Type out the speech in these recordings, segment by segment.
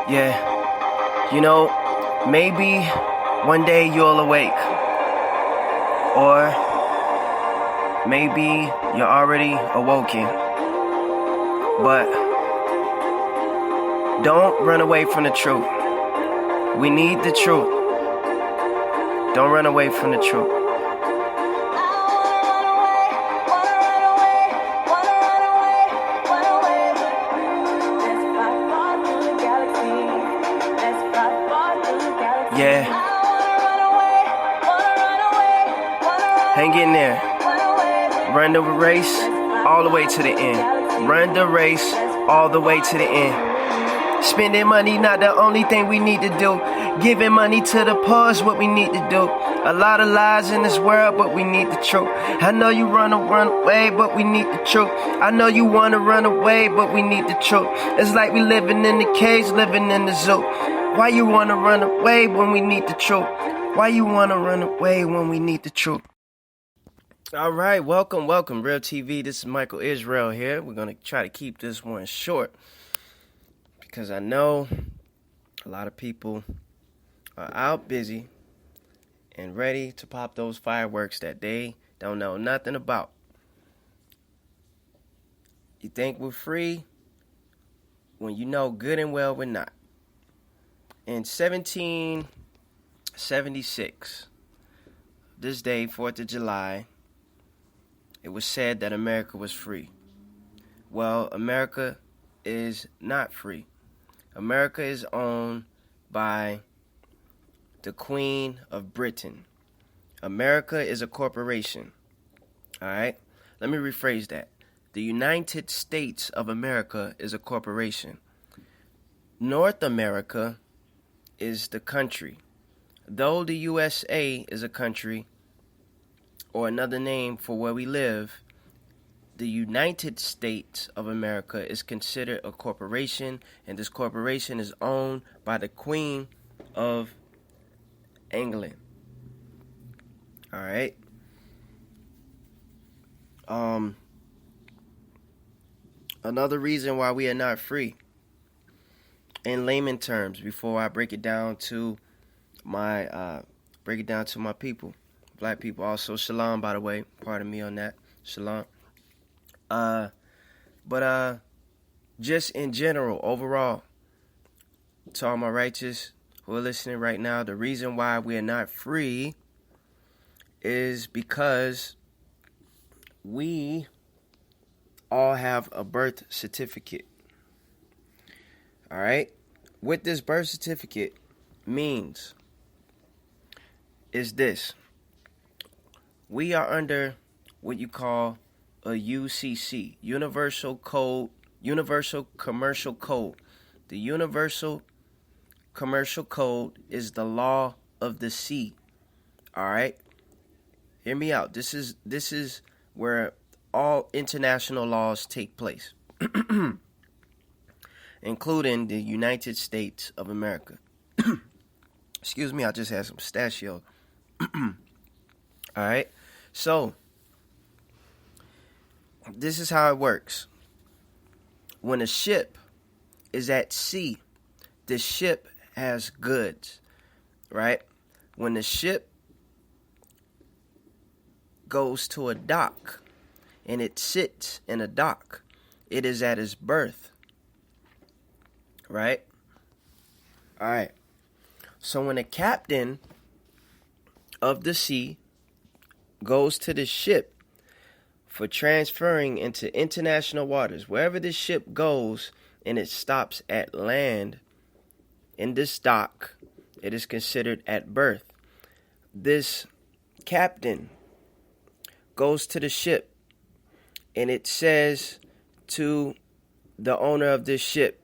Yeah, maybe one day you'll awake, or maybe you're already awoken, but don't run away from the truth. We need the truth. Don't run away from the truth. Yeah. Hang in there. Run the race all the way to the end. Run the race all the way to the end. Spending money not the only thing we need to do. Giving money to the poor is what we need to do. A lot of lies in this world, but we need the truth. I know you run away, but we need the truth. I know you wanna run away, but we need the truth. It's like we living in the cage, living in the zoo. Why you wanna run away when we need the truth? Why you wanna run away when we need the truth? All right, welcome, Real TV. This is Michael Israel here. We're gonna try to keep this one short because I know a lot of people are out busy and ready to pop those fireworks that they don't know nothing about. You think we're free when you know good and well we're not. In 1776, this day, 4th of July, it was said that America was free. Well, America is not free. America is owned by the Queen of Britain. America is a corporation. All right? Let me rephrase that. The United States of America is a corporation. North America is the country. Though the USA is a country, or another name for where we live, the United States of America is considered a corporation, and this corporation is owned by the Queen of England. All right. Another reason why we are not free, in layman terms, before I break it down to my people, black people. Also, shalom, by the way. Pardon me on that. Shalom. But just in general, overall, to all my righteous who are listening right now, the reason why we are not free is because we all have a birth certificate. All right? What this birth certificate means is this. We are under what you call a UCC, Universal Commercial Code. The Universal Commercial Code is the law of the sea. All right? Hear me out. This is where all international laws take place, including the United States of America. Excuse me, I just had some pistachio. All right? So, this is how it works. When a ship is at sea, the ship has goods, right? When the ship goes to a dock and it sits in a dock, it is at its berth, right? All right. So when a captain of the sea goes to the ship for transferring into international waters, wherever the ship goes and it stops at land, in this dock, it is considered at berth. This captain goes to the ship and it says to the owner of this ship,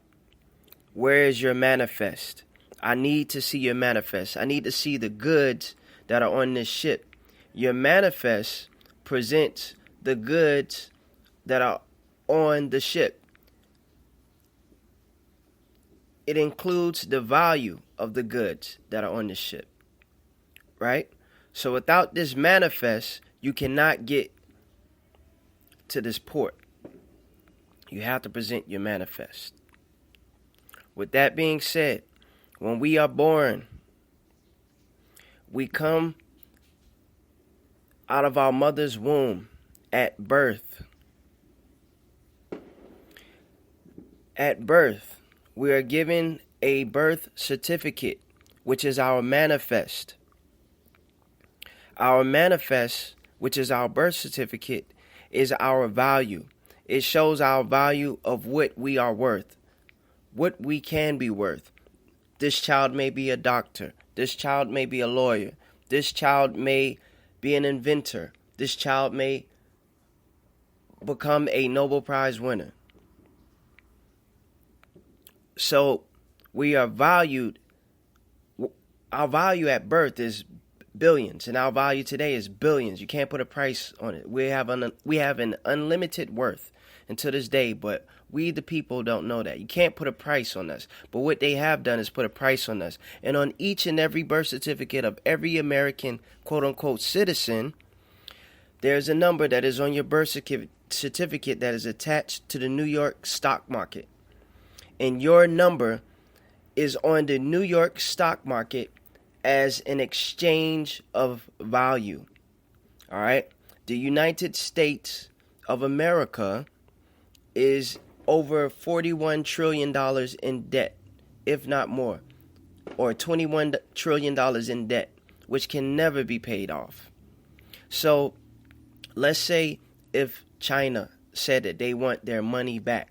"Where is your manifest? I need to see your manifest. I need to see the goods that are on this ship." Your manifest presents the goods that are on the ship. It includes the value of the goods that are on the ship, right? So without this manifest, you cannot get to this port. You have to present your manifest. With that being said, when we are born, we come out of our mother's womb at birth. At birth, we are given a birth certificate, which is our manifest. Our manifest, which is our birth certificate, is our value. It shows our value of what we are worth, what we can be worth. This child may be a doctor. This child may be a lawyer. This child may be an inventor. This child may become a Nobel Prize winner. So we are valued. Our value at birth is billions, and our value today is billions. You can't put a price on it. We have an unlimited worth until this day, but we the people don't know that. You can't put a price on us. But what they have done is put a price on us. And on each and every birth certificate of every American quote-unquote citizen, there's a number that is on your birth certificate that is attached to the New York stock market. And your number is on the New York stock market as an exchange of value. All right? The United States of America is over $41 trillion in debt, if not more, or $21 trillion in debt, which can never be paid off. So let's say if China said that they want their money back,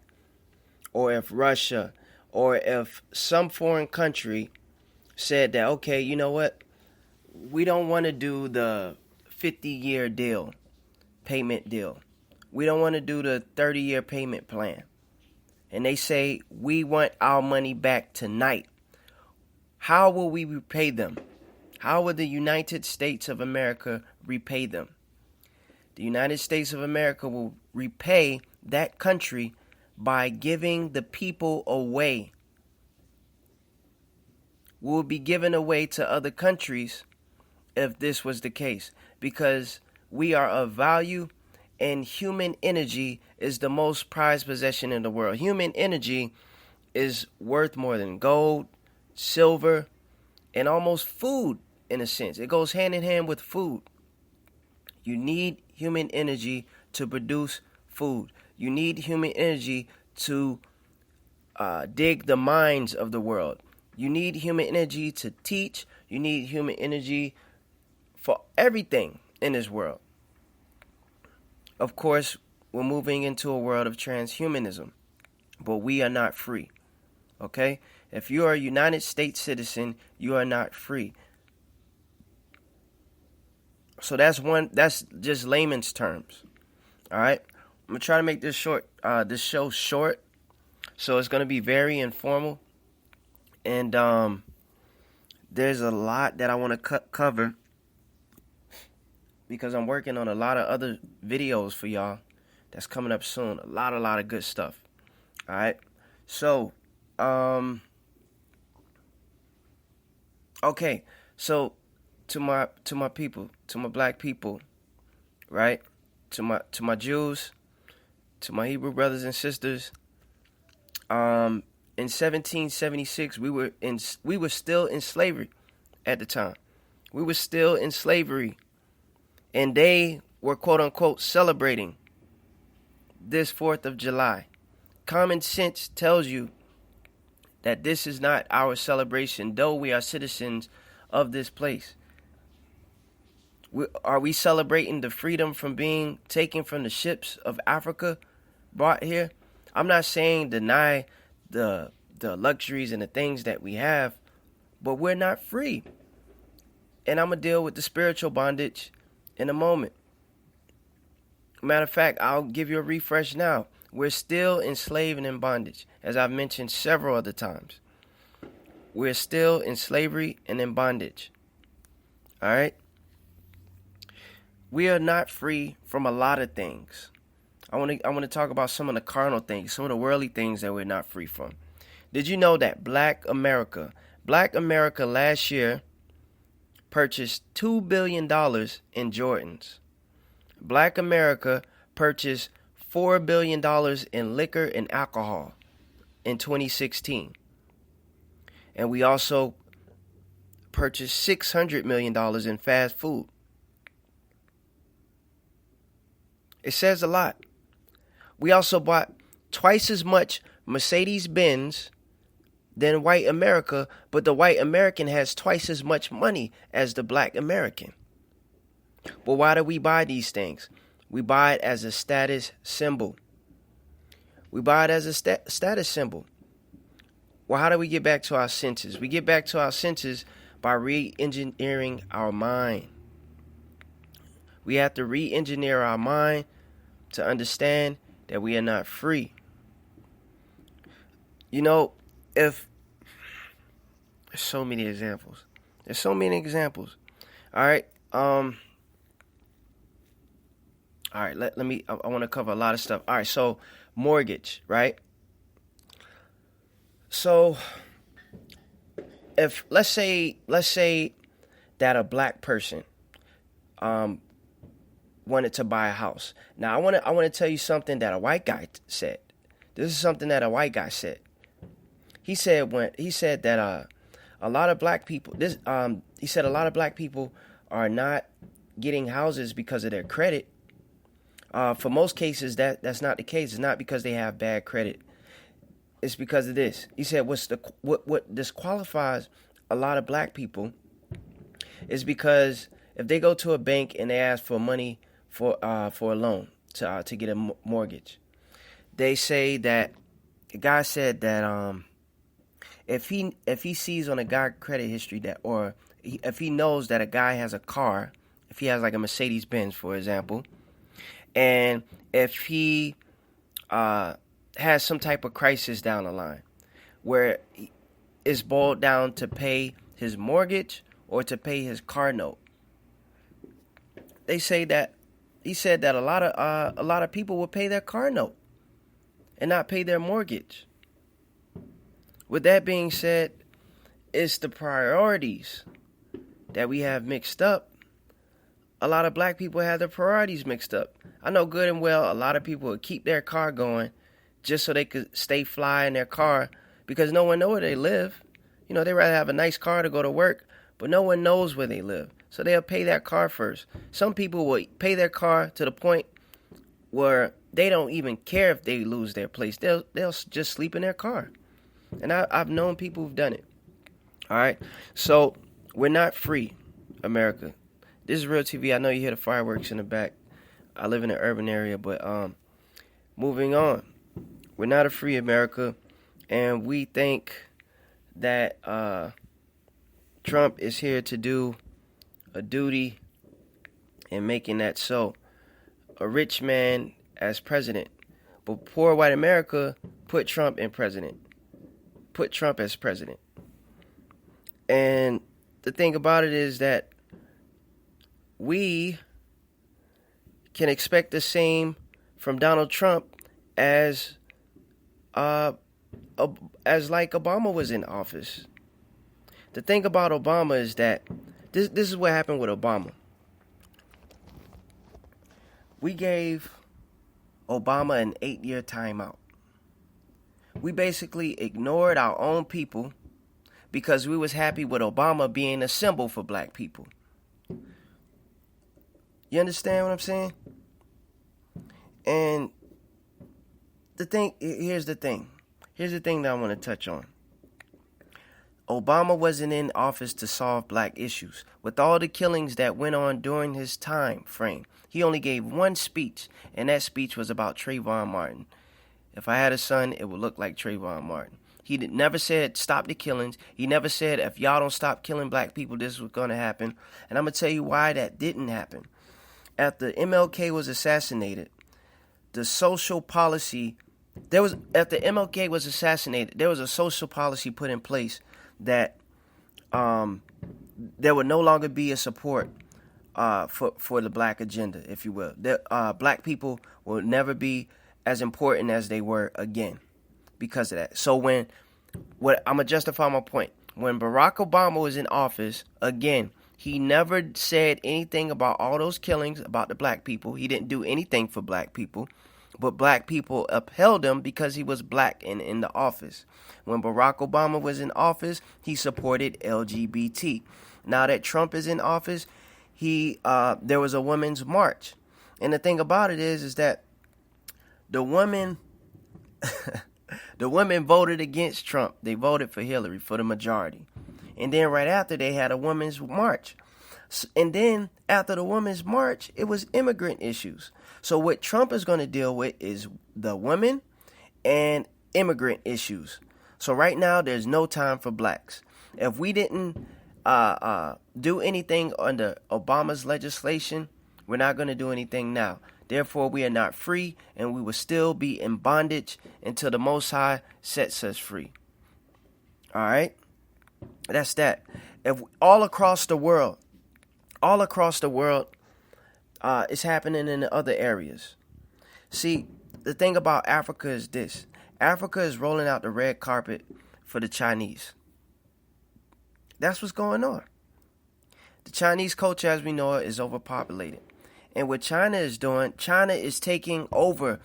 or if Russia, or if some foreign country said that, okay, you know what, we don't want to do the 50-year deal, payment deal. We don't want to do the 30-year payment plan. And they say, we want our money back tonight. How will we repay them? How will the United States of America repay them? The United States of America will repay that country by giving the people away. We will be given away to other countries if this was the case, because we are of value, and human energy is the most prized possession in the world. Human energy is worth more than gold, silver, and almost food in a sense. It goes hand in hand with food. You need human energy to produce food. You need human energy to dig the mines of the world. You need human energy to teach. You need human energy for everything in this world. Of course, we're moving into a world of transhumanism, but we are not free. Okay? If you are a United States citizen, you are not free. So that's just layman's terms. All right? I'm going to try to make this show short. So it's going to be very informal. And there's a lot that I want to cover, because I'm working on a lot of other videos for y'all that's coming up soon. A lot of good stuff. All right. So, okay. So to my people, to my black people, right? To my Jews, to my Hebrew brothers and sisters, in 1776 we were still in slavery at the time. We were still in slavery. And they were, quote unquote, celebrating this 4th of July. Common sense tells you that this is not our celebration, though we are citizens of this place. Are we celebrating the freedom from being taken from the ships of Africa, brought here? I'm not saying deny the luxuries and the things that we have, but we're not free. And I'm going to deal with the spiritual bondage in a moment. Matter of fact, I'll give you a refresh now. We're still enslaved and in bondage, as I've mentioned several other times. We're still in slavery and in bondage. All right? We are not free from a lot of things. I want to talk about some of the carnal things, some of the worldly things that we're not free from. Did you know that Black America last year purchased $2 billion in Jordans? Black America purchased $4 billion in liquor and alcohol in 2016. And we also purchased $600 million in fast food. It says a lot. We also bought twice as much Mercedes-Benz than white America, but the white American has twice as much money as the black American. But why do we buy these things? We buy it as a status symbol. We buy it as a status symbol. Well, how do we get back to our senses? We get back to our senses by re-engineering our mind. We have to re-engineer our mind to understand that we are not free. You know, there's so many examples. All right. All right, let me, I want to cover a lot of stuff. All right, so mortgage, right? So if let's say that a black person wanted to buy a house. Now I want to tell you something that a white guy said. This is something that a white guy said. He said that a lot of black people are not getting houses because of their credit. For most cases, that's not the case. It's not because they have bad credit. It's because of this. He said what disqualifies a lot of black people is because if they go to a bank and they ask for money for a loan to get a mortgage, they say that the guy said that if he sees on a guy credit history if he knows that a guy has a car, if he has like a Mercedes-Benz, for example, and if he has some type of crisis down the line where it's boiled down to pay his mortgage or to pay his car note, he said that a lot of people will pay their car note and not pay their mortgage. With that being said, it's the priorities that we have mixed up. A lot of black people have their priorities mixed up. I know good and well a lot of people would keep their car going just so they could stay fly in their car because no one knows where they live. You know, they rather have a nice car to go to work, but no one knows where they live. So they'll pay that car first. Some people will pay their car to the point where they don't even care if they lose their place. They'll just sleep in their car. And I've known people who've done it. All right. So we're not free, America. This is Real TV. I know you hear the fireworks in the back. I live in an urban area, but moving on. We're not a free America, and we think that Trump is here to do a duty in making that so. A rich man as president, but poor white America put Trump as president. And the thing about it is that we can expect the same from Donald Trump as like Obama was in office. The thing about Obama is that this is what happened with Obama. We gave Obama an 8-year timeout. We basically ignored our own people because we was happy with Obama being a symbol for black people. You understand what I'm saying? And here's the thing that I want to touch on. Obama wasn't in office to solve black issues. With all the killings that went on during his time frame, he only gave one speech, and that speech was about Trayvon Martin. If I had a son, it would look like Trayvon Martin. He never said stop the killings. He never said if y'all don't stop killing black people, this was going to happen. And I'm going to tell you why that didn't happen. After MLK was assassinated, the social policy, after MLK was assassinated, there was a social policy put in place that there would no longer be a support for the black agenda, if you will. Black people will never be as important as they were again because of that. So I'm gonna justify my point. When Barack Obama was in office, again, he never said anything about all those killings about the black people. He didn't do anything for black people. But black people upheld him because he was black and in the office. When Barack Obama was in office, he supported LGBT. Now that Trump is in office, there was a women's march. And the thing about it is that the women the women voted against Trump. They voted for Hillary for the majority. And then right after, they had a women's march. And then after the women's march, it was immigrant issues. So what Trump is going to deal with is the women and immigrant issues. So right now, there's no time for blacks. If we didn't do anything under Obama's legislation, we're not going to do anything now. Therefore, we are not free, and we will still be in bondage until the Most High sets us free. All right? That's that. If all across the world, it's happening in the other areas. See, the thing about Africa is this. Africa is rolling out the red carpet for the Chinese. That's what's going on. The Chinese culture, as we know it, is overpopulated. And what China is doing, China is taking over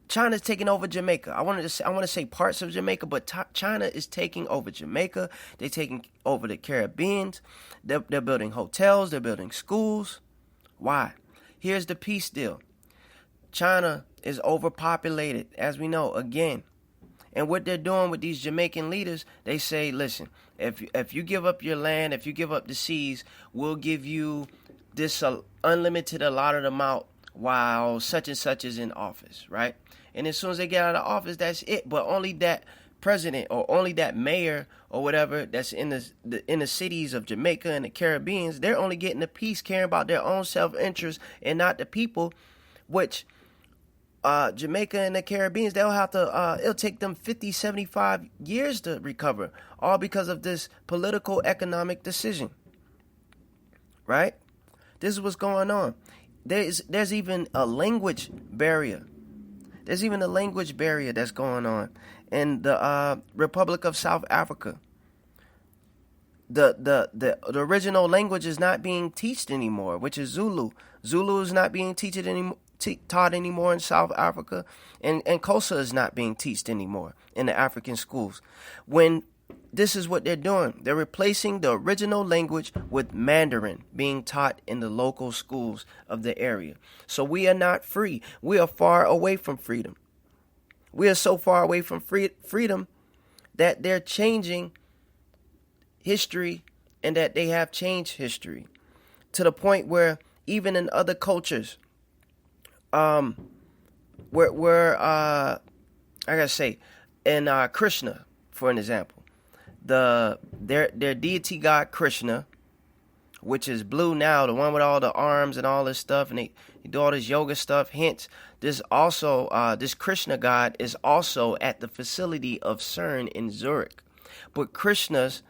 China's taking over Jamaica. I want to say parts of Jamaica, but China is taking over Jamaica. They're taking over the Caribbean. They're building hotels. They're building schools. Why? Here's the peace deal. China is overpopulated, as we know, again. And what they're doing with these Jamaican leaders, they say, listen, if you give up your land, if you give up the seas, we'll give you this unlimited allotted amount while such and such is in office, right? And as soon as they get out of office, that's it. But only that president or only that mayor or whatever that's in the cities of Jamaica and the Caribbean, they're only getting the peace, caring about their own self-interest and not the people, which Jamaica and the Caribbean, it'll take them 50, 75 years to recover, all because of this political economic decision, right? This is what's going on. There's even a language barrier. There's even a language barrier that's going on in the Republic of South Africa. The original language is not being taught anymore, which is Zulu. Zulu is not being taught anymore in South Africa, and Xhosa is not being taught anymore in the African schools. When this is what they're doing. They're replacing the original language with Mandarin being taught in the local schools of the area. So we are not free. We are far away from freedom. We are so far away from freedom that they're changing history and that they have changed history to the point where even in other cultures, I gotta say, in Krishna, for an example, their deity god Krishna, which is blue now, the one with all the arms and all this stuff, and they do all this yoga stuff. Hence, this Krishna god is also at the facility of CERN in Zurich. But Krishna's,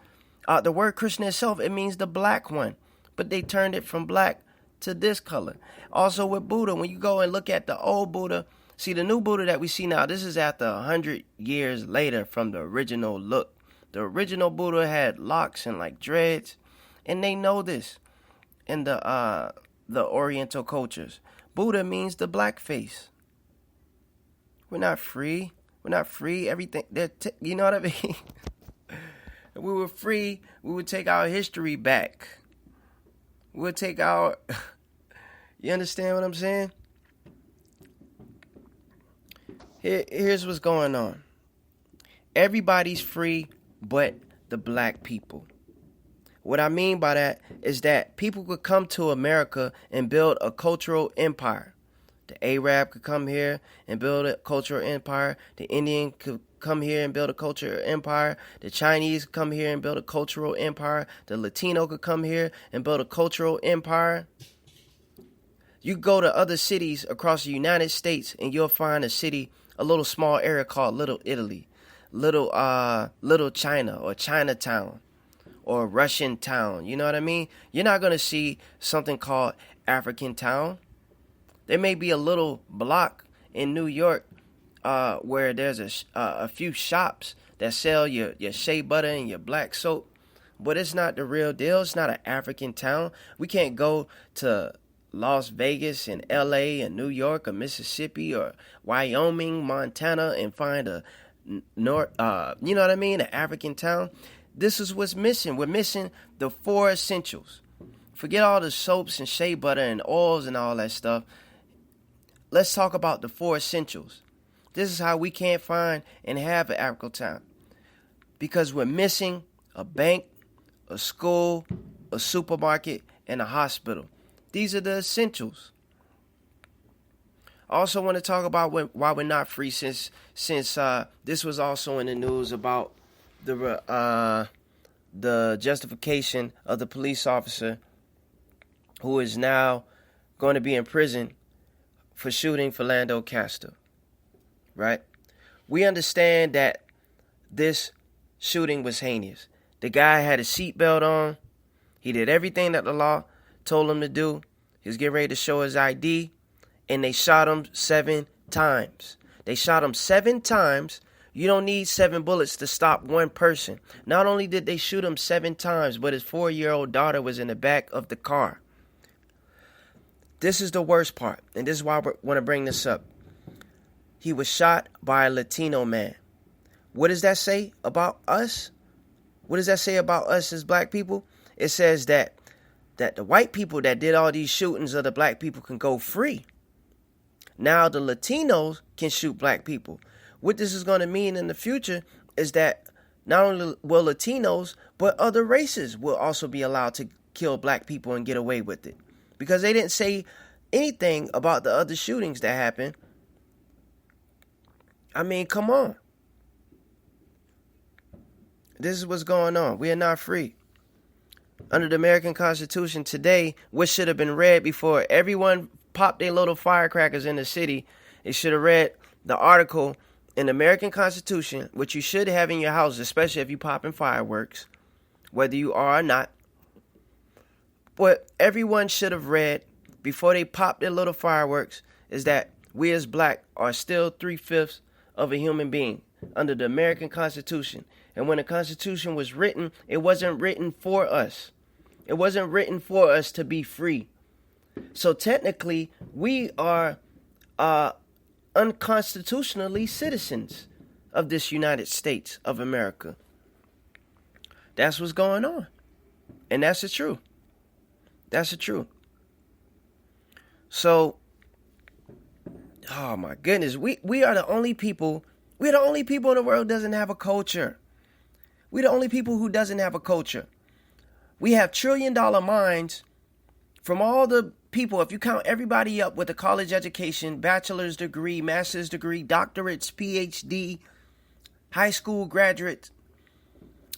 the word Krishna itself, it means the black one, but they turned it from black to this color. Also with Buddha, when you go and look at the old Buddha, see the new Buddha that we see now, this is after 100 years later from the original look. The original Buddha had locks and like dreads, and they know this in the Oriental cultures. Buddha means the black face. We're not free. We're not free. Everything, you know what I mean? If we were free, we would take our history back. We would take our... You understand what I'm saying? Here's what's going on. Everybody's free but the black people. What I mean by that is that people could come to America and build a cultural empire. The Arab could come here and build a cultural empire. The Indian could come here and build a cultural empire. The Chinese could come here and build a cultural empire. The Latino could come here and build a cultural empire. You go to other cities across the United States and you'll find a little small area called Little Italy, Little China or Chinatown or Russian town. You know what I mean? You're not going to see something called African town. There may be a little block in New York where there's a few shops that sell your shea butter and your black soap, but it's not the real deal. It's not an African town. We can't go to Las Vegas and LA and New York or Mississippi or Wyoming, Montana, and find a North, you know what I mean, an African town. This is what's missing. We're missing the 4 essentials. Forget all the soaps and shea butter and oils and all that stuff. Let's talk about the 4 essentials. This is how we can't find and have an African town. Because we're missing a bank, a school, a supermarket, and a hospital. These are the essentials. I also want to talk about why we're not free, since this was also in the news about the justification of the police officer who is now going to be in prison for shooting Philando Castile. Right? We understand that this shooting was heinous. The guy had a seatbelt on. He did everything that the law told him to do. He was getting ready to show his ID. And they shot him 7 times. They shot him 7 times. You don't need 7 bullets to stop one person. Not only did they shoot him 7 times, but his 4-year-old daughter was in the back of the car. This is the worst part. And this is why I want to bring this up. He was shot by a Latino man. What does that say about us? What does that say about us as black people? It says that the white people that did all these shootings of the black people can go free. Now the Latinos can shoot black people. What this is going to mean in the future is that not only will Latinos, but other races will also be allowed to kill black people and get away with it. Because they didn't say anything about the other shootings that happened. I mean, come on. This is what's going on. We are not free. Under the American Constitution today, what should have been read before everyone popped their little firecrackers in the city, they should have read the article in the American Constitution, which you should have in your house, especially if you popping fireworks, whether you are or not. What everyone should have read before they popped their little fireworks is that we as black are still 3/5 of a human being under the American Constitution. And when the Constitution was written, it wasn't written for us. It wasn't written for us to be free. So technically, we are unconstitutionally citizens of this United States of America. That's what's going on. And that's the truth. That's the truth. So, oh my goodness, we are the only people, we're the only people in the world who doesn't have a culture. We're the only people who doesn't have a culture. We have $1 trillion minds from all the people, if you count everybody up with a college education, bachelor's degree, master's degree, doctorates, PhD, high school graduates.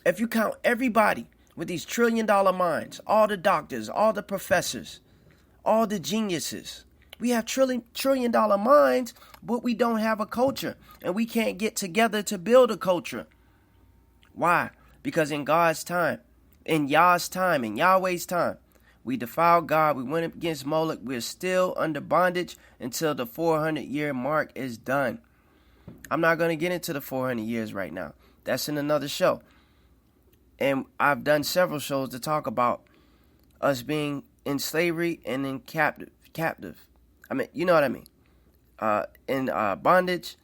If you count everybody with these $1 trillion minds, all the doctors, all the professors, all the geniuses, we have $1 trillion minds, but we don't have a culture. And we can't get together to build a culture. Why? Because in God's time, in Yah's time, in Yahweh's time, we defiled God. We went against Moloch. We're still under bondage until the 400-year mark is done. I'm not going to get into the 400 years right now. That's in another show. And I've done several shows to talk about us being in slavery and in captive. I mean, you know what I mean. In bondage.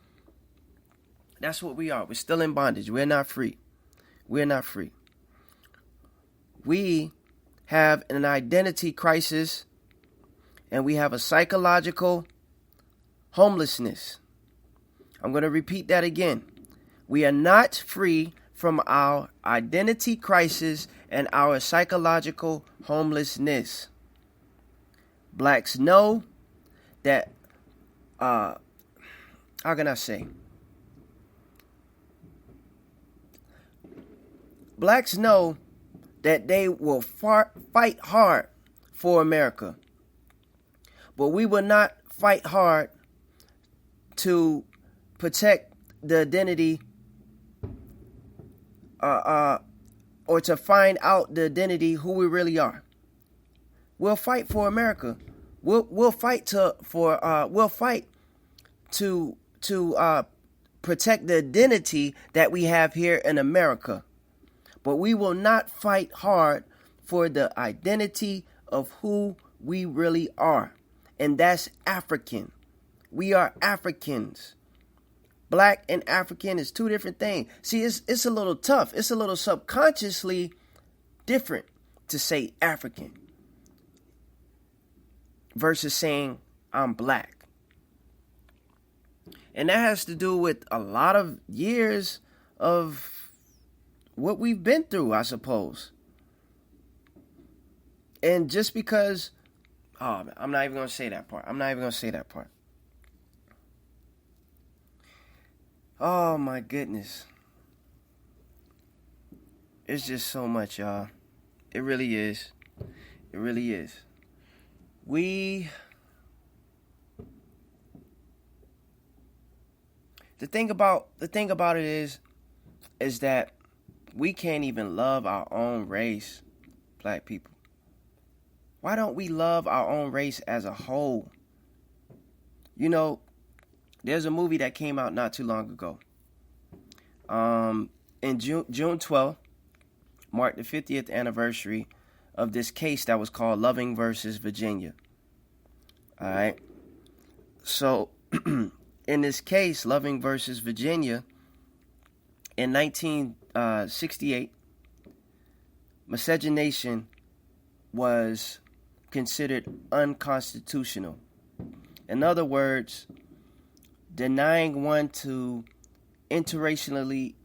That's what we are. We're still in bondage. We're not free. We're not free. We have an identity crisis, and we have a psychological homelessness. I'm going to repeat that again. We are not free from our identity crisis and our psychological homelessness. Blacks know that, how can I say? Blacks know that they will fight hard for America. But we will not fight hard to protect the identity or to find out the identity who we really are. We'll fight for America. We'll fight to protect the identity that we have here in America. But we will not fight hard for the identity of who we really are. And that's African. We are Africans. Black and African is two different things. See, it's a little tough. It's a little subconsciously different to say African versus saying I'm black. And that has to do with a lot of years of what we've been through, I suppose. And just because, I'm not even going to say that part. Oh my goodness. It's just so much, y'all. It really is. It really is. The thing about it is that we can't even love our own race, black people. Why don't we love our own race as a whole? You know, there's a movie that came out not too long ago. In June 12th, marked the 50th anniversary of this case that was called Loving versus Virginia. All right. So, in this case, Loving versus Virginia, in 1968, miscegenation was considered unconstitutional. In other words, denying one to interracially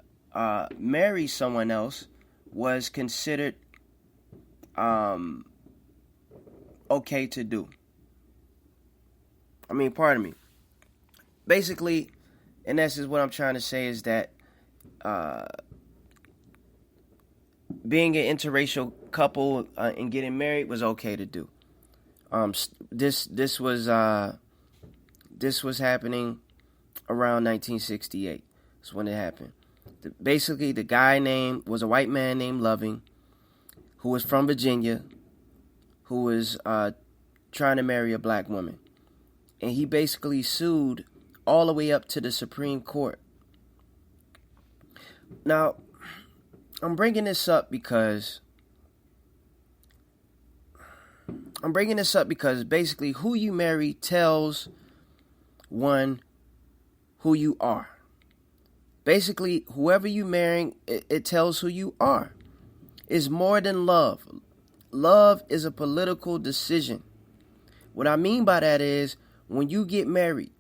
marry someone else was considered okay to do. I mean, pardon me. Basically, in essence, what I'm trying to say is that being an interracial couple and getting married was okay to do. This was happening around 1968. That's when it happened. Basically, the guy was a white man named Loving, who was from Virginia, who was trying to marry a black woman. And he basically sued all the way up to the Supreme Court. Now, I'm bringing this up because basically who you marry tells one who you are. Basically, whoever you marrying, it tells who you are. It's more than love. Love is a political decision. What I mean by that is when you get married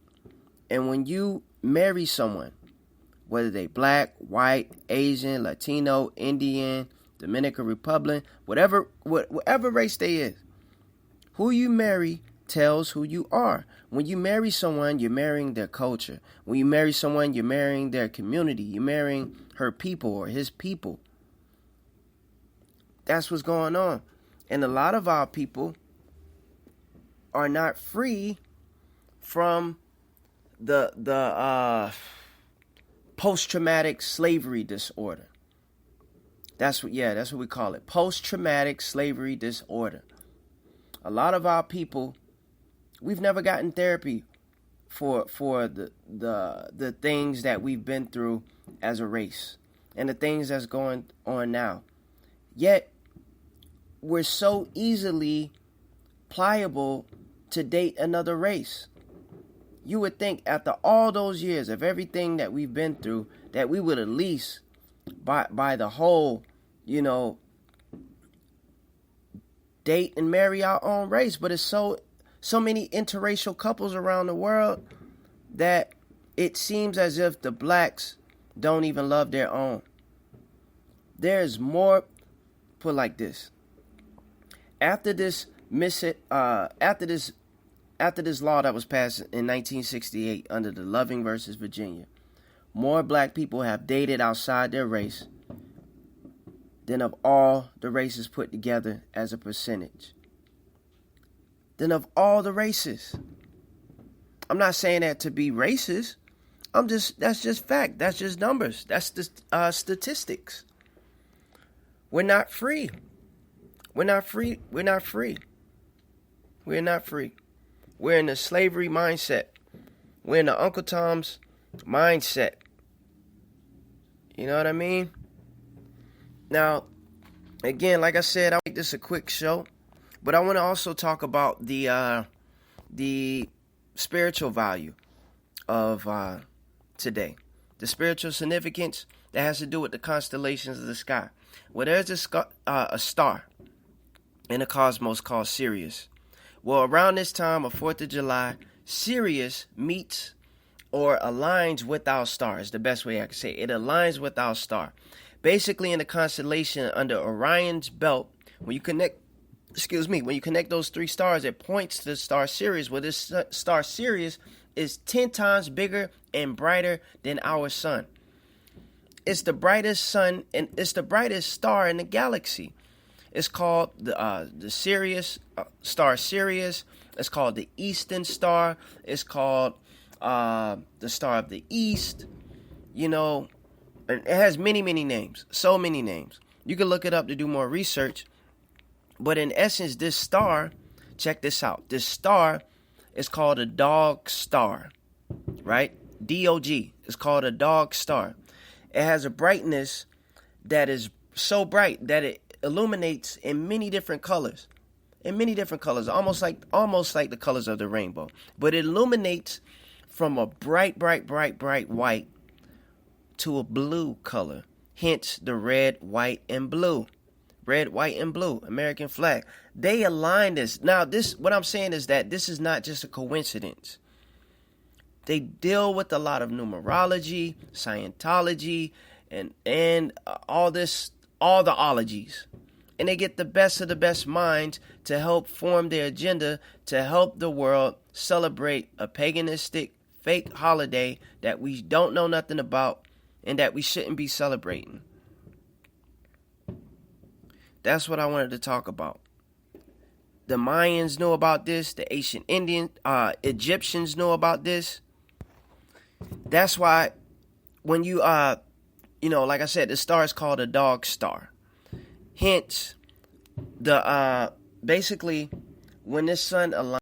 and when you marry someone, whether they black, white, Asian, Latino, Indian, Dominican Republic, whatever race they is, who you marry tells who you are. When you marry someone, you're marrying their culture. When you marry someone, you're marrying their community. You're marrying her people or his people. That's what's going on. And a lot of our people are not free from the post-traumatic slavery disorder. That's what we call it. Post-traumatic slavery disorder. A lot of our people, we've never gotten therapy for the things that we've been through as a race and the things that's going on now. Yet we're so easily pliable to date another race. You would think after all those years of everything that we've been through that we would at least by the whole, date and marry our own race. But it's so many interracial couples around the world that it seems as if the blacks don't even love their own. There's more, put like this. After this law that was passed in 1968 under the Loving versus Virginia, more black people have dated outside their race than of all the races put together as a percentage. Than of all the races. I'm not saying that to be racist. That's just fact. That's just numbers. That's the statistics. We're not free. We're not free. We're not free. We're not free. We're in the slavery mindset. We're in the Uncle Tom's mindset. You know what I mean? Now, again, like I said, I'll make this a quick show. But I want to also talk about the spiritual value of today, the spiritual significance that has to do with the constellations of the sky. Well, there's a star in the cosmos called Sirius. Well, around this time of 4th of July, Sirius meets or aligns with our star is the best way I can say it. It aligns with our star. Basically, in the constellation under Orion's belt, when you connect those three stars, it points to the star Sirius. Well, this star Sirius is 10 times bigger and brighter than our sun. It's the brightest sun, and it's the brightest star in the galaxy. It's called the Sirius star Sirius. It's called the Eastern Star. It's called the Star of the East. You know, it has many, many names. So many names. You can look it up to do more research. But in essence, this star, check this out. This star is called a dog star, right? D-O-G. It's called a dog star. It has a brightness that is so bright that it illuminates in many different colors. Almost like the colors of the rainbow. But it illuminates from a bright white to a blue color. Hence the red, white, and blue. Red, white, and blue. American flag. They align this. Now, what I'm saying is that this is not just a coincidence. They deal with a lot of numerology, Scientology, and all the ologies. And they get the best of the best minds to help form their agenda to help the world celebrate a paganistic fake holiday that we don't know nothing about and that we shouldn't be celebrating. That's what I wanted to talk about. The Mayans know about this. The ancient Egyptians know about this. That's why when you, like I said, the star is called a dog star. Hence, basically, when this sun aligns